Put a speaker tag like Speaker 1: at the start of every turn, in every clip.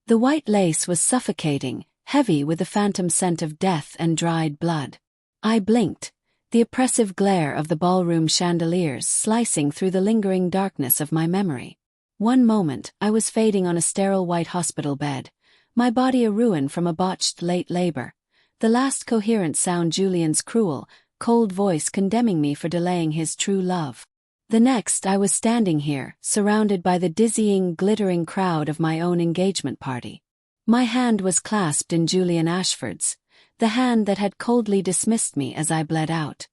Speaker 1: The white lace was suffocating, heavy with the phantom scent of death and dried blood. I blinked, the oppressive glare of the ballroom chandeliers slicing through the lingering darkness of my memory. One moment, I was fading on a sterile white hospital bed, my body a ruin from a botched late labor. The last coherent sound Julian's cruel, cold voice condemning me for delaying his true love. The next, I was standing here, surrounded by the dizzying, glittering crowd of my own engagement party. My hand was clasped in Julian Ashford's, the hand that had coldly dismissed me as I bled out.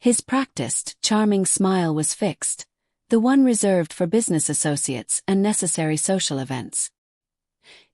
Speaker 1: His practiced, charming smile was fixed, the one reserved for business associates and necessary social events.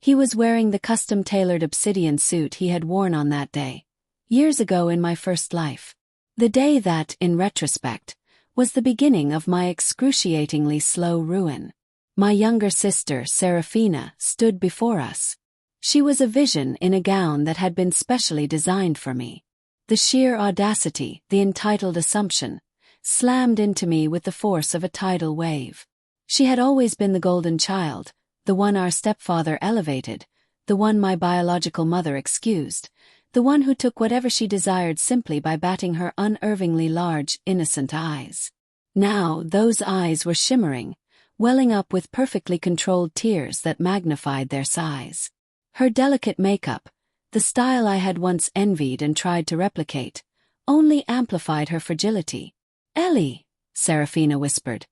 Speaker 1: He was wearing the custom-tailored obsidian suit he had worn on that day, years ago in my first life. The day that, in retrospect, was the beginning of my excruciatingly slow ruin. My younger sister, Serafina, stood before us. She was a vision in a gown that had been specially designed for me. The sheer audacity, the entitled assumption, slammed into me with the force of a tidal wave. She had always been the golden child, the one our stepfather elevated, the one my biological mother excused, the one who took whatever she desired simply by batting her unervingly large, innocent eyes. Now, those eyes were shimmering, welling up with perfectly controlled tears that magnified their size. Her delicate makeup, the style I had once envied and tried to replicate, only amplified her fragility. "Ellie," Serafina whispered,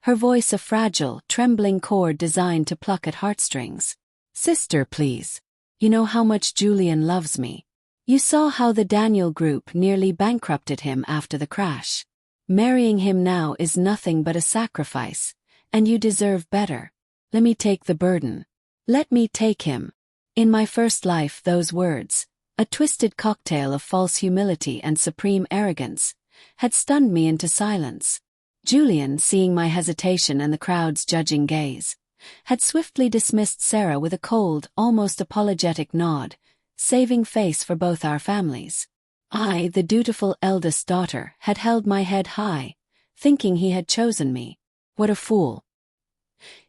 Speaker 1: her voice a fragile, trembling chord designed to pluck at heartstrings. "Sister, please. You know how much Julian loves me. You saw how the Daniel Group nearly bankrupted him after the crash. Marrying him now is nothing but a sacrifice, and you deserve better. Let me take the burden. Let me take him." In my first life, those words, a twisted cocktail of false humility and supreme arrogance, had stunned me into silence. Julian, seeing my hesitation and the crowd's judging gaze, had swiftly dismissed Sarah with a cold, almost apologetic nod, saving face for both our families. I, the dutiful eldest daughter, had held my head high, thinking he had chosen me. What a fool.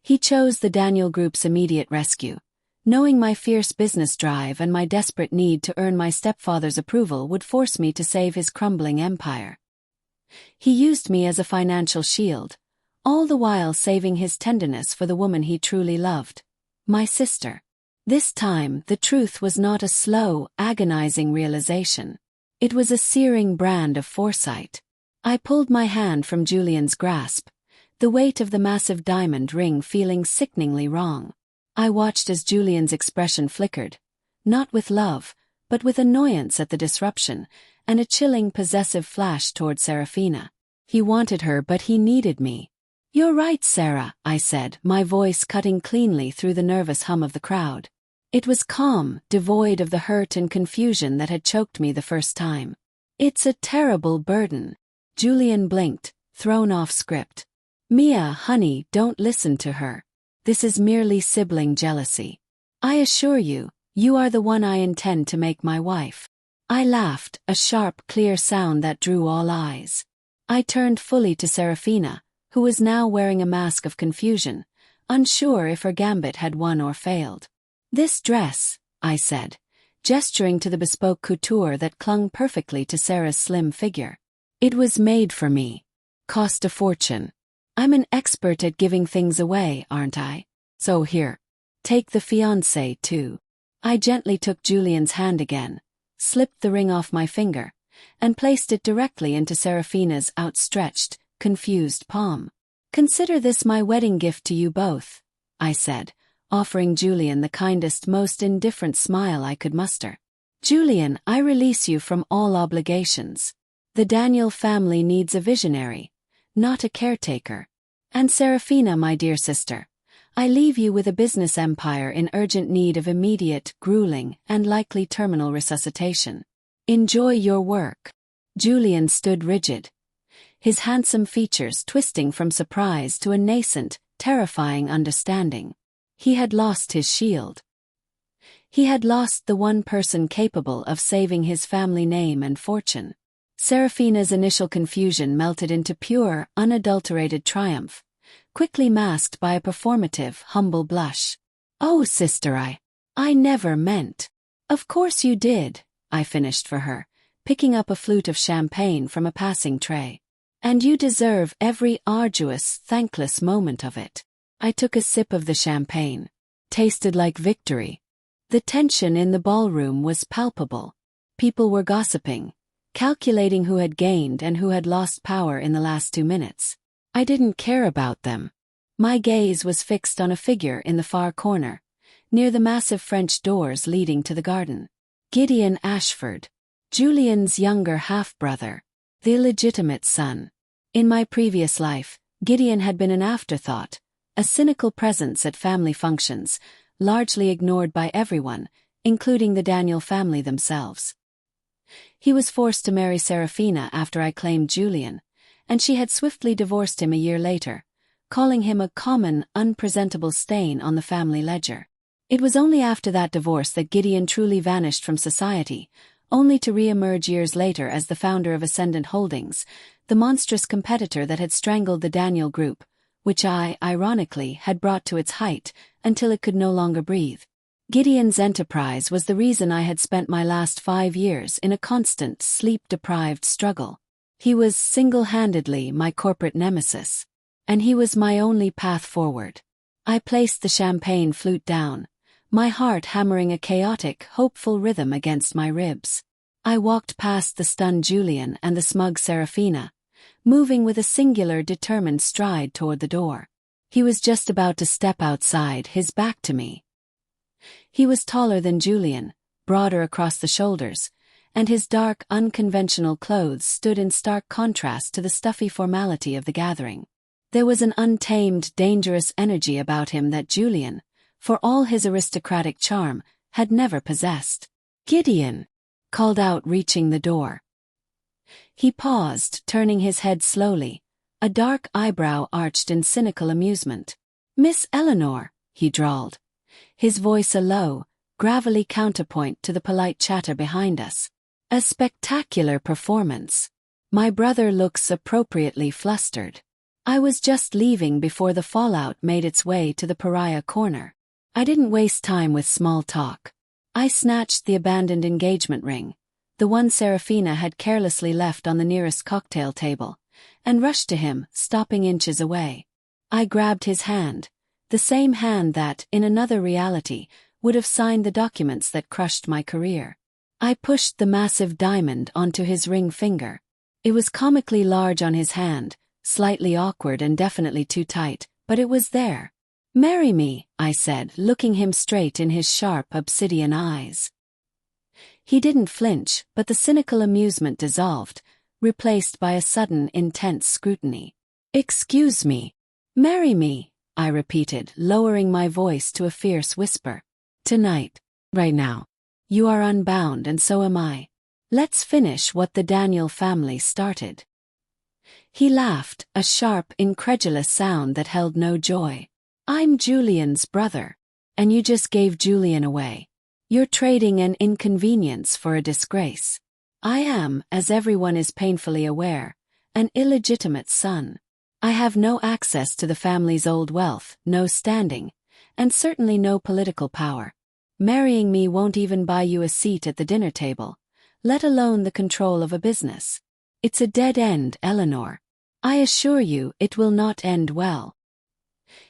Speaker 1: He chose the Daniel Group's immediate rescue, knowing my fierce business drive and my desperate need to earn my stepfather's approval would force me to save his crumbling empire. He used me as a financial shield, all the while saving his tenderness for the woman he truly loved, my sister. This time, the truth was not a slow, agonizing realization. It was a searing brand of foresight. I pulled my hand from Julian's grasp, the weight of the massive diamond ring feeling sickeningly wrong. I watched as Julian's expression flickered, not with love, but with annoyance at the disruption, and a chilling possessive flash toward Serafina. He wanted her, but he needed me. "You're right, Sarah," I said, my voice cutting cleanly through the nervous hum of the crowd. It was calm, devoid of the hurt and confusion that had choked me the first time. "It's a terrible burden." Julian blinked, thrown off script. "Mia, honey, don't listen to her. This is merely sibling jealousy. I assure you, you are the one I intend to make my wife." I laughed, a sharp, clear sound that drew all eyes. I turned fully to Serafina, who was now wearing a mask of confusion, unsure if her gambit had won or failed. "This dress," I said, gesturing to the bespoke couture that clung perfectly to Sarah's slim figure. "It was made for me. Cost a fortune. I'm an expert at giving things away, aren't I? So here. Take the fiancé too." I gently took Julian's hand again, slipped the ring off my finger, and placed it directly into Serafina's outstretched, confused palm. "Consider this my wedding gift to you both," I said, offering Julian the kindest, most indifferent smile I could muster. "Julian, I release you from all obligations. The Daniel family needs a visionary, not a caretaker. And Serafina, my dear sister, I leave you with a business empire in urgent need of immediate, grueling, and likely terminal resuscitation. Enjoy your work." Julian stood rigid, his handsome features twisting from surprise to a nascent, terrifying understanding. He had lost his shield. He had lost the one person capable of saving his family name and fortune. Serafina's initial confusion melted into pure, unadulterated triumph, quickly masked by a performative, humble blush. Oh, sister, I never meant. Of course you did, I finished for her, picking up a flute of champagne from a passing tray. And you deserve every arduous, thankless moment of it. I took a sip of the champagne. Tasted like victory. The tension in the ballroom was palpable. People were gossiping, calculating who had gained and who had lost power in the last 2 minutes. I didn't care about them. My gaze was fixed on a figure in the far corner, near the massive French doors leading to the garden. Gideon Ashford, Julian's younger half-brother, the illegitimate son. In my previous life, Gideon had been an afterthought, a cynical presence at family functions, largely ignored by everyone, including the Daniel family themselves. He was forced to marry Serafina after I claimed Julian, and she had swiftly divorced him a year later, calling him a common, unpresentable stain on the family ledger. It was only after that divorce that Gideon truly vanished from society, only to re-emerge years later as the founder of Ascendant Holdings, the monstrous competitor that had strangled the Daniel Group, which I, ironically, had brought to its height, until it could no longer breathe. Gideon's enterprise was the reason I had spent my last 5 years in a constant, sleep-deprived struggle. He was single-handedly my corporate nemesis, and he was my only path forward. I placed the champagne flute down, my heart hammering a chaotic, hopeful rhythm against my ribs. I walked past the stunned Julian and the smug Serafina, moving with a singular, determined stride toward the door. He was just about to step outside, his back to me. He was taller than Julian, broader across the shoulders, and his dark, unconventional clothes stood in stark contrast to the stuffy formality of the gathering. There was an untamed, dangerous energy about him that Julian, for all his aristocratic charm, had never possessed. "Gideon!" called out, reaching the door. He paused, turning his head slowly, a dark eyebrow arched in cynical amusement. "Miss Eleanor," he drawled, his voice a low, gravelly counterpoint to the polite chatter behind us. "A spectacular performance. My brother looks appropriately flustered. I was just leaving before the fallout made its way to the pariah corner." I didn't waste time with small talk. I snatched the abandoned engagement ring, the one Serafina had carelessly left on the nearest cocktail table, and rushed to him, stopping inches away. I grabbed his hand, the same hand that, in another reality, would have signed the documents that crushed my career. I pushed the massive diamond onto his ring finger. It was comically large on his hand, slightly awkward and definitely too tight, but it was there. "Marry me," I said, looking him straight in his sharp obsidian eyes. He didn't flinch, but the cynical amusement dissolved, replaced by a sudden, intense scrutiny. "Excuse me. Marry me," I repeated, lowering my voice to a fierce whisper. "Tonight. Right now. You are unbound and so am I. Let's finish what the Daniel family started." He laughed, a sharp, incredulous sound that held no joy. "I'm Julian's brother. And you just gave Julian away. You're trading an inconvenience for a disgrace. I am, as everyone is painfully aware, an illegitimate son. I have no access to the family's old wealth, no standing, and certainly no political power. Marrying me won't even buy you a seat at the dinner table, let alone the control of a business. It's a dead end, Eleanor. I assure you it will not end well."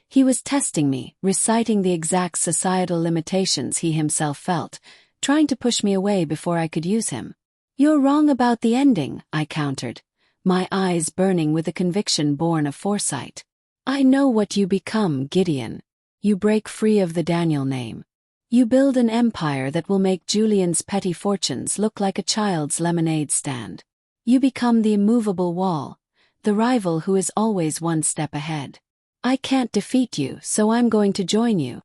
Speaker 1: He was testing me, reciting the exact societal limitations he himself felt, trying to push me away before I could use him. "You're wrong about the ending," I countered, my eyes burning with a conviction born of foresight. "I know what you become, Gideon. You break free of the Daniel name. You build an empire that will make Julian's petty fortunes look like a child's lemonade stand. You become the immovable wall, the rival who is always one step ahead. I can't defeat you, so I'm going to join you."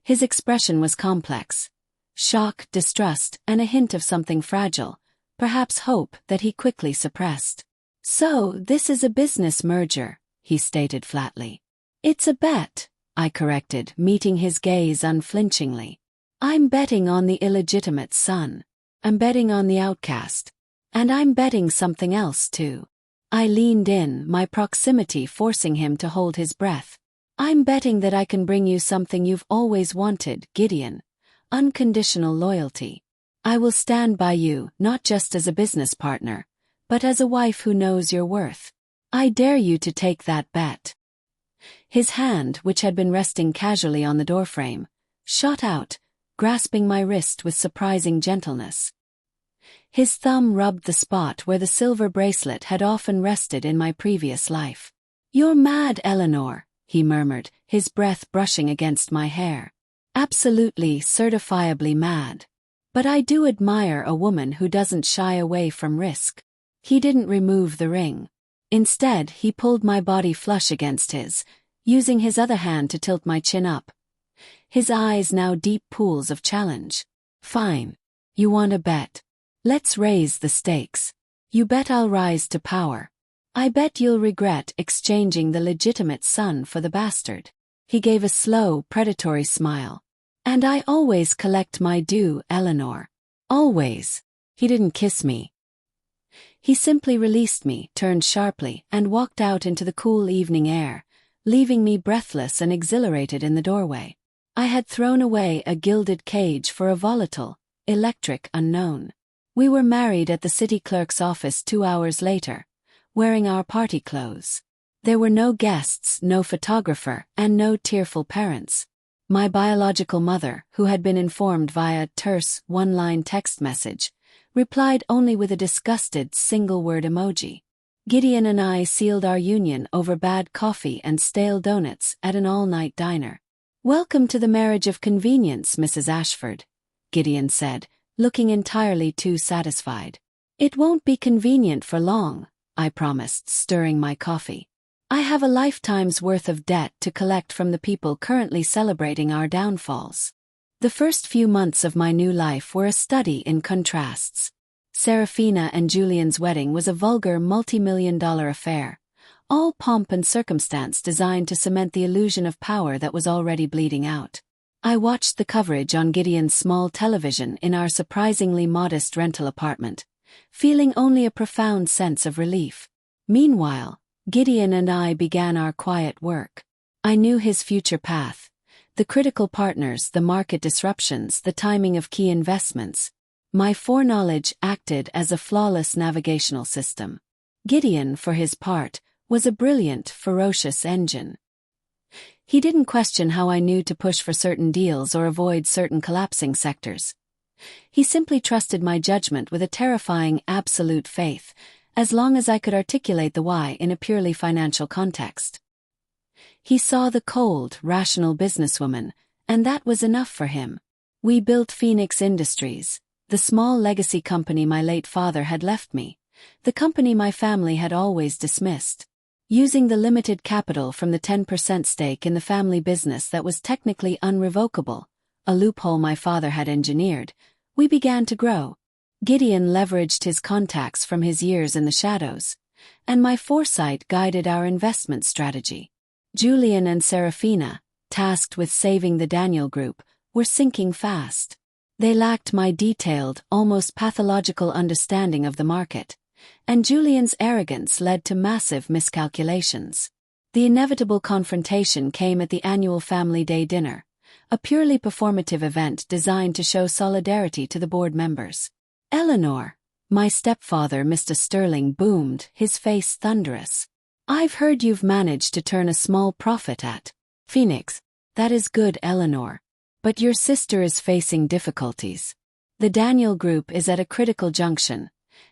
Speaker 1: His expression was complex. Shock, distrust, and a hint of something fragile, perhaps hope, that he quickly suppressed. "So, this is a business merger," he stated flatly. "It's a bet," I corrected, meeting his gaze unflinchingly. "I'm betting on the illegitimate son. I'm betting on the outcast. And I'm betting something else too." I leaned in, my proximity forcing him to hold his breath. I'm betting that I can bring you something you've always wanted, Gideon. Unconditional loyalty. I will stand by you, not just as a business partner, but as a wife who knows your worth. I dare you to take that bet. His hand, which had been resting casually on the doorframe, shot out, grasping my wrist with surprising gentleness. His thumb rubbed the spot where the silver bracelet had often rested in my previous life. "You're mad, Eleanor," he murmured, his breath brushing against my hair. "Absolutely, certifiably mad. But I do admire a woman who doesn't shy away from risk." He didn't remove the ring. Instead, he pulled my body flush against his, using his other hand to tilt my chin up. His eyes now deep pools of challenge. "Fine. You want a bet? Let's raise the stakes. You bet I'll rise to power. I bet you'll regret exchanging the legitimate son for the bastard." He gave a slow, predatory smile. "And I always collect my due, Eleanor. Always." He didn't kiss me. He simply released me, turned sharply, and walked out into the cool evening air, leaving me breathless and exhilarated in the doorway. I had thrown away a gilded cage for a volatile, electric unknown. We were married at the city clerk's office 2 hours later, wearing our party clothes. There were no guests, no photographer, and no tearful parents. My biological mother, who had been informed via a terse, one-line text message, replied only with a disgusted single-word emoji. Gideon and I sealed our union over bad coffee and stale donuts at an all-night diner. "Welcome to the marriage of convenience, Mrs. Ashford," Gideon said, looking entirely too satisfied. "It won't be convenient for long," I promised, stirring my coffee. "I have a lifetime's worth of debt to collect from the people currently celebrating our downfalls." The first few months of my new life were a study in contrasts. Serafina and Julian's wedding was a vulgar multi-million-dollar affair, all pomp and circumstance designed to cement the illusion of power that was already bleeding out. I watched the coverage on Gideon's small television in our surprisingly modest rental apartment, feeling only a profound sense of relief. Meanwhile, Gideon and I began our quiet work. I knew his future path, the critical partners, the market disruptions, the timing of key investments. My foreknowledge acted as a flawless navigational system. Gideon, for his part, was a brilliant, ferocious engine. He didn't question how I knew to push for certain deals or avoid certain collapsing sectors. He simply trusted my judgment with a terrifying, absolute faith, as long as I could articulate the why in a purely financial context. He saw the cold, rational businesswoman, and that was enough for him. We built Phoenix Industries, the small legacy company my late father had left me, the company my family had always dismissed. Using the limited capital from the 10% stake in the family business that was technically unrevocable, a loophole my father had engineered, we began to grow. Gideon leveraged his contacts from his years in the shadows, and my foresight guided our investment strategy. Julian and Serafina, tasked with saving the Daniel Group, were sinking fast. They lacked my detailed, almost pathological understanding of the market, and Julian's arrogance led to massive miscalculations. The inevitable confrontation came at the annual Family Day dinner, a purely performative event designed to show solidarity to the board members. "Eleanor," my stepfather, Mr. Sterling, boomed, his face thunderous. "I've heard you've managed to turn a small profit at Phoenix. That is good, Eleanor. But your sister is facing difficulties. The Daniel Group is at a critical junction,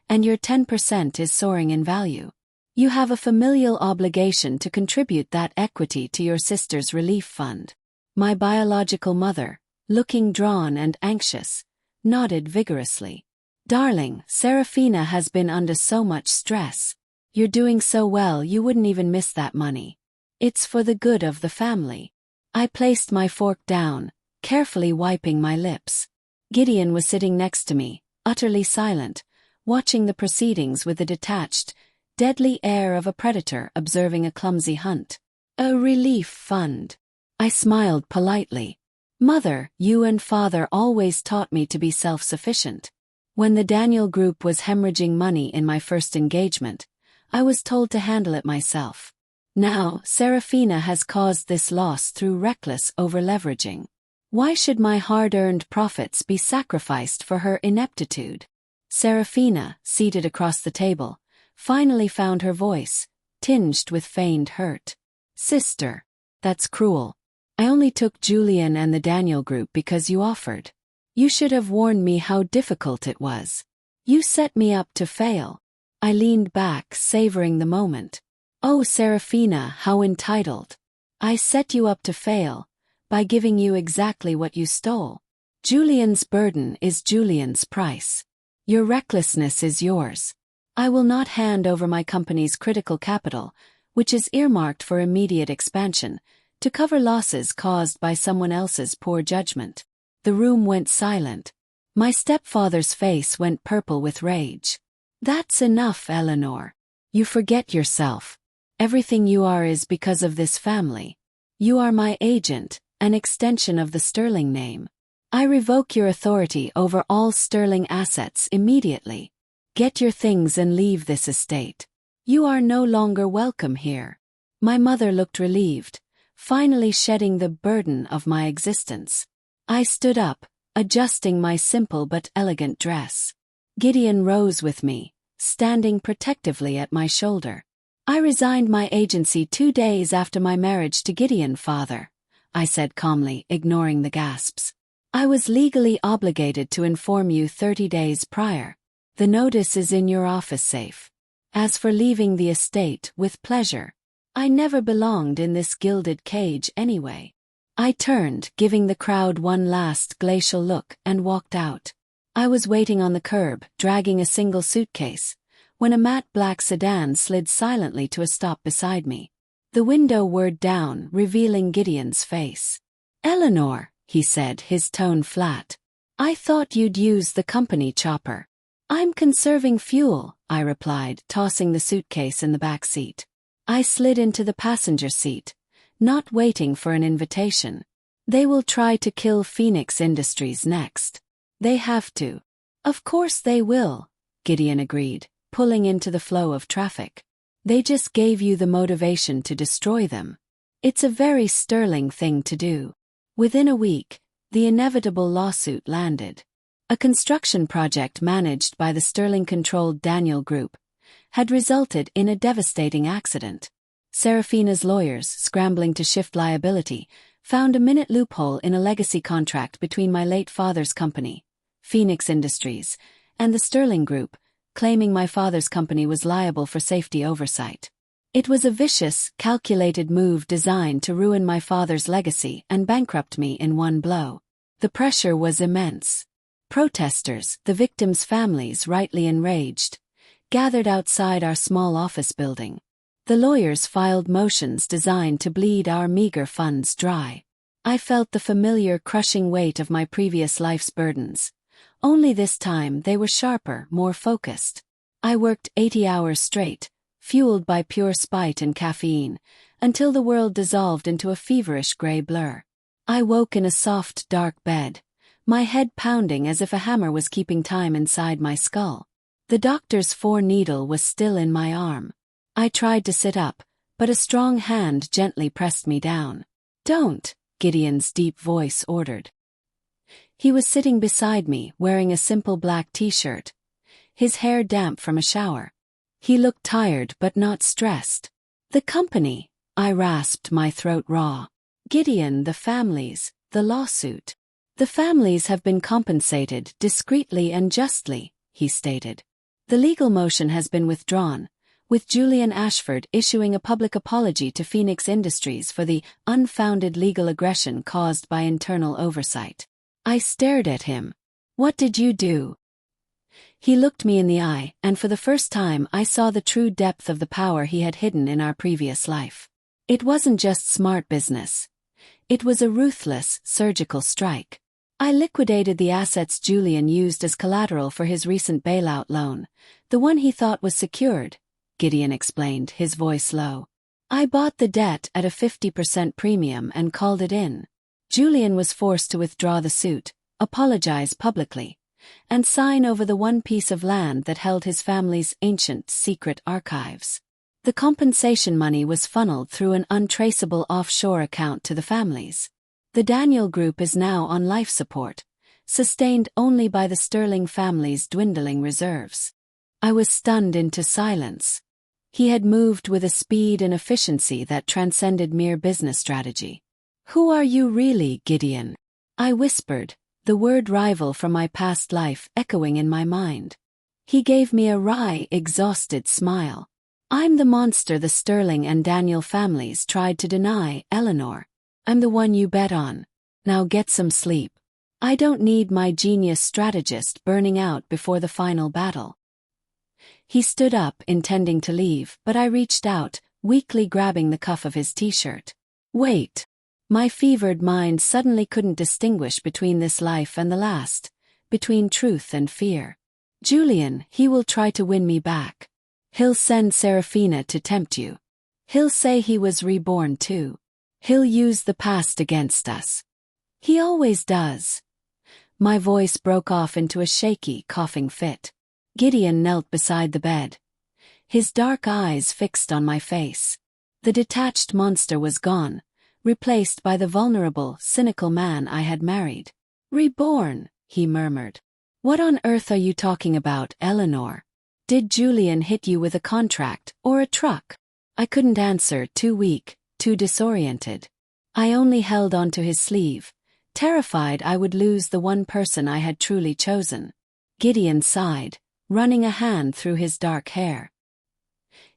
Speaker 1: and your 10% is soaring in value. You have a familial obligation to contribute that equity to your sister's relief fund." My biological mother, looking drawn and anxious, nodded vigorously. "Darling, Serafina has been under so much stress. You're doing so well you wouldn't even miss that money. It's for the good of the family." I placed my fork down, carefully wiping my lips. Gideon was sitting next to me, utterly silent, watching the proceedings with the detached, deadly air of a predator observing a clumsy hunt. "A relief fund." I smiled politely. "Mother, you and father always taught me to be self-sufficient. When the Daniel Group was hemorrhaging money in my first engagement, I was told to handle it myself. Now, Serafina has caused this loss through reckless overleveraging. Why should my hard-earned profits be sacrificed for her ineptitude? Serafina, seated across the table, finally found her voice, tinged with feigned hurt. Sister, that's cruel. I only took Julian and the Daniel Group because you offered. You should have warned me how difficult it was. You set me up to fail. I leaned back, savoring the moment. Oh, Serafina, how entitled. I set you up to fail, by giving you exactly what you stole. Julian's burden is Julian's price. Your recklessness is yours. I will not hand over my company's critical capital, which is earmarked for immediate expansion, to cover losses caused by someone else's poor judgment. The room went silent. My stepfather's face went purple with rage. That's enough, Eleanor. You forget yourself. Everything you are is because of this family. You are my agent, an extension of the Sterling name. I revoke your authority over all Sterling assets immediately. Get your things and leave this estate. You are no longer welcome here. My mother looked relieved, finally shedding the burden of my existence. I stood up, adjusting my simple but elegant dress. Gideon rose with me, standing protectively at my shoulder. I resigned my agency 2 days after my marriage to Gideon, father, I said calmly, ignoring the gasps. I was legally obligated to inform you 30 days prior. The notice is in your office safe. As for leaving the estate, with pleasure. I never belonged in this gilded cage anyway. I turned, giving the crowd one last glacial look, and walked out. I was waiting on the curb, dragging a single suitcase, when a matte black sedan slid silently to a stop beside me. The window whirred down, revealing Gideon's face. Eleanor, he said, his tone flat. I thought you'd use the company chopper. I'm conserving fuel, I replied, tossing the suitcase in the back seat. I slid into the passenger seat, not waiting for an invitation. They will try to kill Phoenix Industries next. They have to. Of course they will, Gideon agreed, pulling into the flow of traffic. They just gave you the motivation to destroy them. It's a very Sterling thing to do. Within a week, the inevitable lawsuit landed. A construction project managed by the Sterling-controlled Daniel Group had resulted in a devastating accident. Serafina's lawyers, scrambling to shift liability, found a minute loophole in a legacy contract between my late father's company, Phoenix Industries, and the Sterling Group, claiming my father's company was liable for safety oversight. It was a vicious, calculated move designed to ruin my father's legacy and bankrupt me in one blow. The pressure was immense. Protesters, the victims' families rightly enraged, gathered outside our small office building. The lawyers filed motions designed to bleed our meager funds dry. I felt the familiar crushing weight of my previous life's burdens. Only this time they were sharper, more focused. I worked 80 hours straight, fueled by pure spite and caffeine, until the world dissolved into a feverish gray blur. I woke in a soft, dark bed, my head pounding as if a hammer was keeping time inside my skull. The doctor's 4-needle was still in my arm. I tried to sit up, but a strong hand gently pressed me down. Don't, Gideon's deep voice ordered. He was sitting beside me, wearing a simple black t-shirt, his hair damp from a shower. He looked tired but not stressed. The company, I rasped, my throat raw. Gideon, the families, the lawsuit. The families have been compensated discreetly and justly, he stated. The legal motion has been withdrawn, with Julian Ashford issuing a public apology to Phoenix Industries for the unfounded legal aggression caused by internal oversight. I stared at him. What did you do? He looked me in the eye, and for the first time I saw the true depth of the power he had hidden in our previous life. It wasn't just smart business. It was a ruthless, surgical strike. I liquidated the assets Julian used as collateral for his recent bailout loan, the one he thought was secured, Gideon explained, his voice low. I bought the debt at a 50% premium and called it in. Julian was forced to withdraw the suit, apologize publicly, and sign over the one piece of land that held his family's ancient secret archives. The compensation money was funneled through an untraceable offshore account to the families. The Daniel Group is now on life support, sustained only by the Sterling family's dwindling reserves. I was stunned into silence. He had moved with a speed and efficiency that transcended mere business strategy. "Who are you really, Gideon?" I whispered, the word rival from my past life echoing in my mind. He gave me a wry, exhausted smile. "I'm the monster the Sterling and Daniel families tried to deny, Eleanor. I'm the one you bet on. Now get some sleep. I don't need my genius strategist burning out before the final battle." He stood up, intending to leave, but I reached out, weakly grabbing the cuff of his t-shirt. "Wait." My fevered mind suddenly couldn't distinguish between this life and the last, between truth and fear. "Julian, he will try to win me back. He'll send Serafina to tempt you. He'll say he was reborn too. He'll use the past against us. He always does." My voice broke off into a shaky, coughing fit. Gideon knelt beside the bed, his dark eyes fixed on my face. The detached monster was gone, replaced by the vulnerable, cynical man I had married. "Reborn," he murmured. "What on earth are you talking about, Eleanor? Did Julian hit you with a contract or a truck?" I couldn't answer, too weak, too disoriented. I only held onto his sleeve, terrified I would lose the one person I had truly chosen. Gideon sighed, running a hand through his dark hair.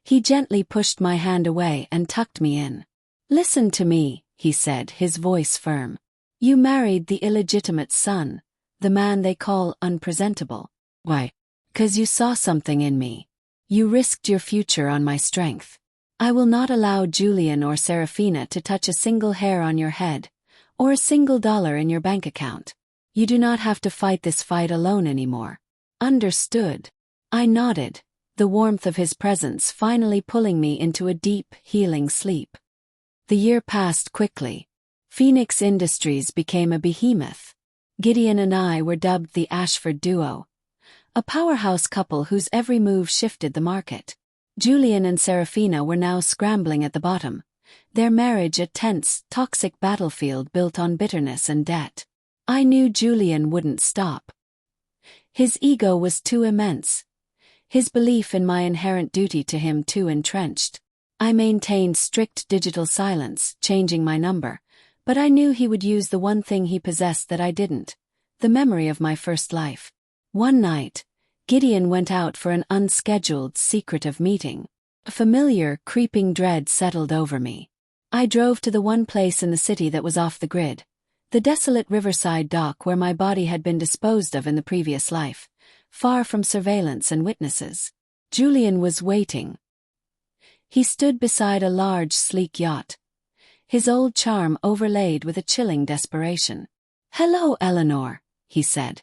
Speaker 1: He gently pushed my hand away and tucked me in. "Listen to me," he said, his voice firm. "You married the illegitimate son, the man they call unpresentable. Why? 'Cause you saw something in me. You risked your future on my strength. I will not allow Julian or Serafina to touch a single hair on your head, or a single dollar in your bank account. You do not have to fight this fight alone anymore. Understood?" I nodded, the warmth of his presence finally pulling me into a deep, healing sleep. The year passed quickly. Phoenix Industries became a behemoth. Gideon and I were dubbed the Ashford Duo, a powerhouse couple whose every move shifted the market. Julian and Serafina were now scrambling at the bottom, their marriage a tense, toxic battlefield built on bitterness and debt. I knew Julian wouldn't stop. His ego was too immense, his belief in my inherent duty to him too entrenched. I maintained strict digital silence, changing my number, but I knew he would use the one thing he possessed that I didn't, the memory of my first life. One night, Gideon went out for an unscheduled, secretive meeting. A familiar, creeping dread settled over me. I drove to the one place in the city that was off the grid, the desolate riverside dock where my body had been disposed of in the previous life, far from surveillance and witnesses. Julian was waiting. He stood beside a large, sleek yacht, his old charm overlaid with a chilling desperation. "Hello, Eleanor," he said,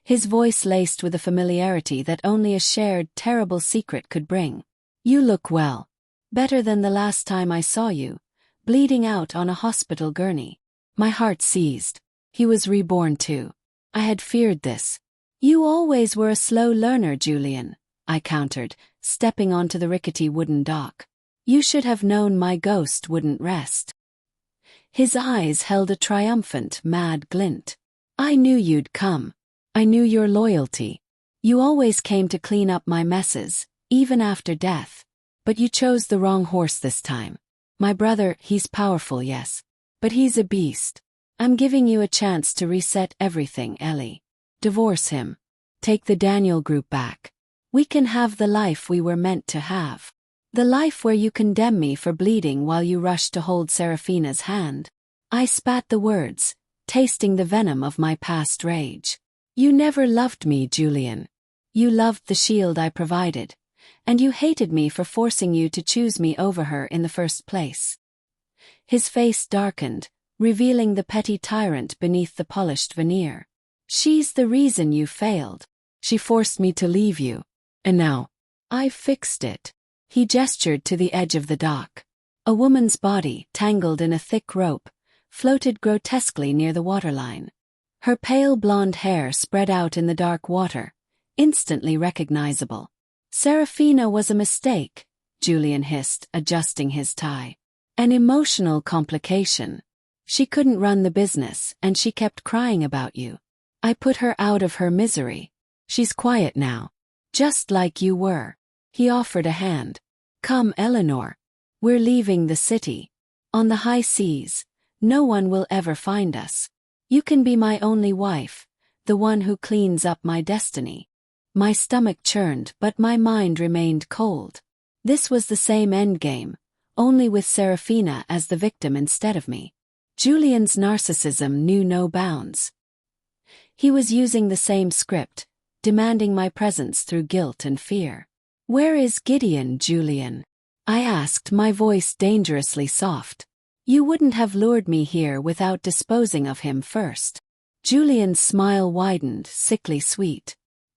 Speaker 1: his voice laced with a familiarity that only a shared, terrible secret could bring. "You look well. Better than the last time I saw you, bleeding out on a hospital gurney." My heart seized. He was reborn too. I had feared this. "You always were a slow learner, Julian," I countered, stepping onto the rickety wooden dock. "You should have known my ghost wouldn't rest." His eyes held a triumphant, mad glint. "I knew you'd come. I knew your loyalty. You always came to clean up my messes, even after death. But you chose the wrong horse this time. My brother, he's powerful, yes. But he's a beast. I'm giving you a chance to reset everything, Ellie. Divorce him. Take the Daniel Group back. We can have the life we were meant to have. The life where you condemn me for bleeding while you rush to hold Serafina's hand." I spat the words, tasting the venom of my past rage. "You never loved me, Julian. You loved the shield I provided, and you hated me for forcing you to choose me over her in the first place." His face darkened, revealing the petty tyrant beneath the polished veneer. "She's the reason you failed. She forced me to leave you. And now, I've fixed it." He gestured to the edge of the dock. A woman's body, tangled in a thick rope, floated grotesquely near the waterline. Her pale blonde hair spread out in the dark water, instantly recognizable. Serafina was a mistake, Julian hissed, adjusting his tie. An emotional complication. She couldn't run the business, and she kept crying about you. I put her out of her misery. She's quiet now. Just like you were. He offered a hand. Come, Eleanor. We're leaving the city. On the high seas. No one will ever find us. You can be my only wife, the one who cleans up my destiny. My stomach churned, but my mind remained cold. This was the same endgame, only with Serafina as the victim instead of me. Julian's narcissism knew no bounds. He was using the same script, demanding my presence through guilt and fear. Where is Gideon, Julian? I asked, my voice dangerously soft. You wouldn't have lured me here without disposing of him first. Julian's smile widened, sickly sweet.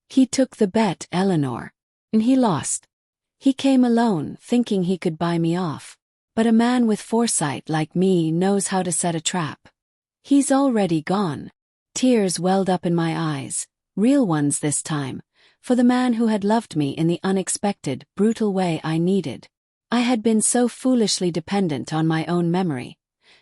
Speaker 1: He took the bet, Eleanor. And he lost. He came alone, thinking he could buy me off. But a man with foresight like me knows how to set a trap. He's already gone. Tears welled up in my eyes, real ones this time, for the man who had loved me in the unexpected, brutal way I needed. I had been so foolishly dependent on my own memory,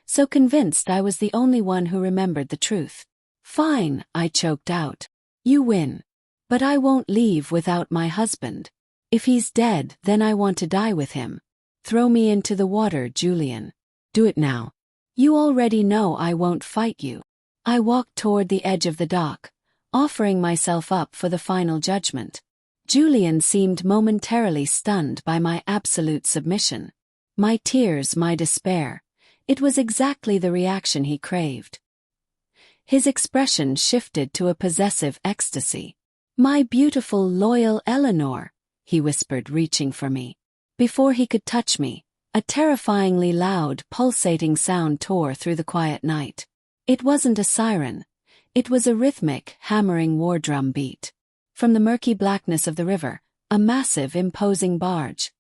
Speaker 1: so convinced I was the only one who remembered the truth. Fine, I choked out. You win. But I won't leave without my husband. If he's dead, then I want to die with him. Throw me into the water, Julian. Do it now. You already know I won't fight you. I walked toward the edge of the dock, offering myself up for the final judgment. Julian seemed momentarily stunned by my absolute submission. My tears, my despair. It was exactly the reaction he craved. His expression shifted to a possessive ecstasy. My beautiful, loyal Eleanor, he whispered, reaching for me. Before he could touch me, a terrifyingly loud, pulsating sound tore through the quiet night. It wasn't a siren. It was a rhythmic, hammering war drum beat. From the murky blackness of the river, a massive, imposing barge,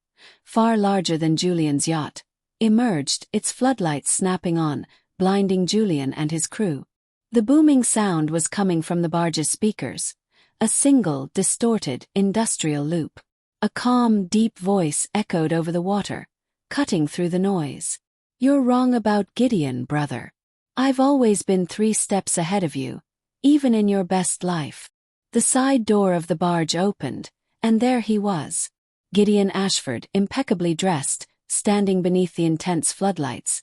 Speaker 1: far larger than Julian's yacht, emerged, its floodlights snapping on, blinding Julian and his crew. The booming sound was coming from the barge's speakers, a single, distorted, industrial loop. A calm, deep voice echoed over the water, cutting through the noise. You're wrong about Gideon, brother. I've always been 3 steps ahead of you, even in your best life. The side door of the barge opened, and there he was. Gideon Ashford, impeccably dressed, standing beneath the intense floodlights.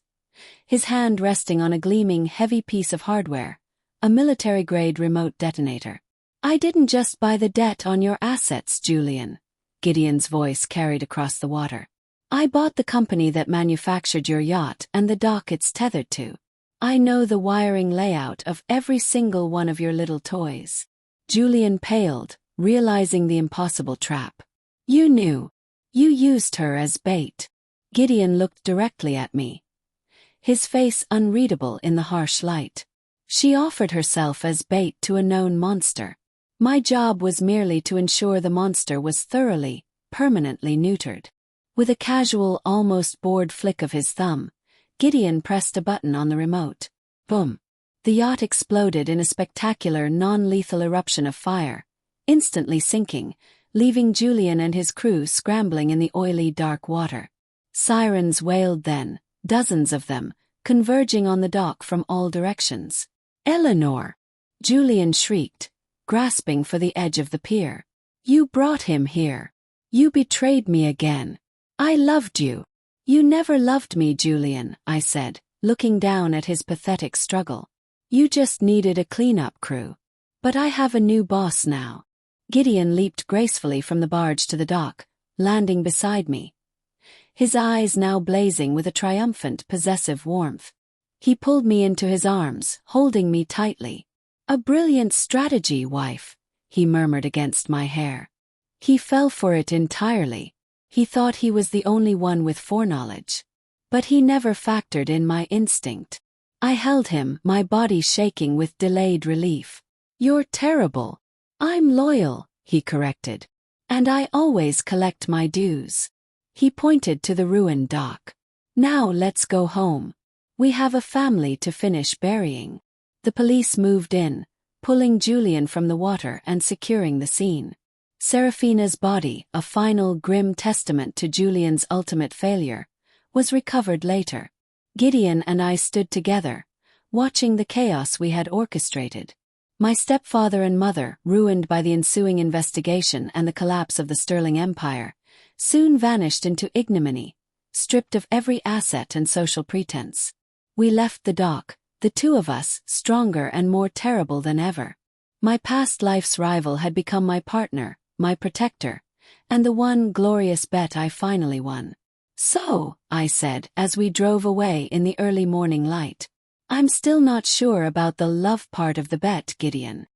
Speaker 1: His hand resting on a gleaming, heavy piece of hardware, a military-grade remote detonator. I didn't just buy the debt on your assets, Julian. Gideon's voice carried across the water. I bought the company that manufactured your yacht and the dock it's tethered to. I know the wiring layout of every single one of your little toys. Julian paled, realizing the impossible trap. You knew. You used her as bait. Gideon looked directly at me, his face unreadable in the harsh light. She offered herself as bait to a known monster. My job was merely to ensure the monster was thoroughly, permanently neutered. With a casual, almost bored flick of his thumb, Gideon pressed a button on the remote. Boom! The yacht exploded in a spectacular, non-lethal eruption of fire, instantly sinking, leaving Julian and his crew scrambling in the oily, dark water. Sirens wailed then, dozens of them, converging on the dock from all directions. Eleanor! Julian shrieked, grasping for the edge of the pier. You brought him here. You betrayed me again. I loved you. You never loved me, Julian, I said, looking down at his pathetic struggle. You just needed a cleanup crew. But I have a new boss now. Gideon leaped gracefully from the barge to the dock, landing beside me, his eyes now blazing with a triumphant, possessive warmth. He pulled me into his arms, holding me tightly. A brilliant strategy, wife, he murmured against my hair. He fell for it entirely. He thought he was the only one with foreknowledge. But he never factored in my instinct. I held him, my body shaking with delayed relief. You're terrible. I'm loyal, he corrected. And I always collect my dues. He pointed to the ruined dock. Now let's go home. We have a family to finish burying. The police moved in, pulling Julian from the water and securing the scene. Seraphina's body, a final grim testament to Julian's ultimate failure, was recovered later. Gideon and I stood together, watching the chaos we had orchestrated. My stepfather and mother, ruined by the ensuing investigation and the collapse of the Sterling Empire, soon vanished into ignominy, stripped of every asset and social pretense. We left the dock, the two of us, stronger and more terrible than ever. My past life's rival had become my partner, my protector, and the one glorious bet I finally won. "So," I said as we drove away in the early morning light, "I'm still not sure about the love part of the bet, Gideon."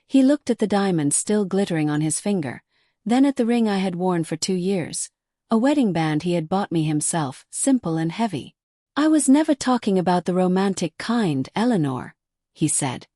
Speaker 1: He looked at the diamond still glittering on his finger, then at the ring I had worn for 2 years, a wedding band he had bought me himself, simple and heavy. "I was never talking about the romantic kind, Eleanor," he said,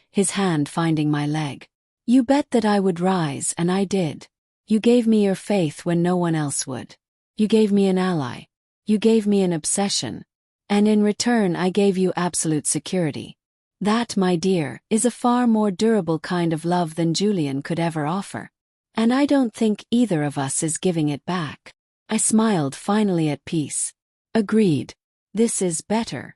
Speaker 1: his hand finding my leg. "You bet that I would rise, and I did. You gave me your faith when no one else would. You gave me an ally. You gave me an obsession. And in return I gave you absolute security. That, my dear, is a far more durable kind of love than Julian could ever offer. And I don't think either of us is giving it back." I smiled, finally at peace. "Agreed. This is better."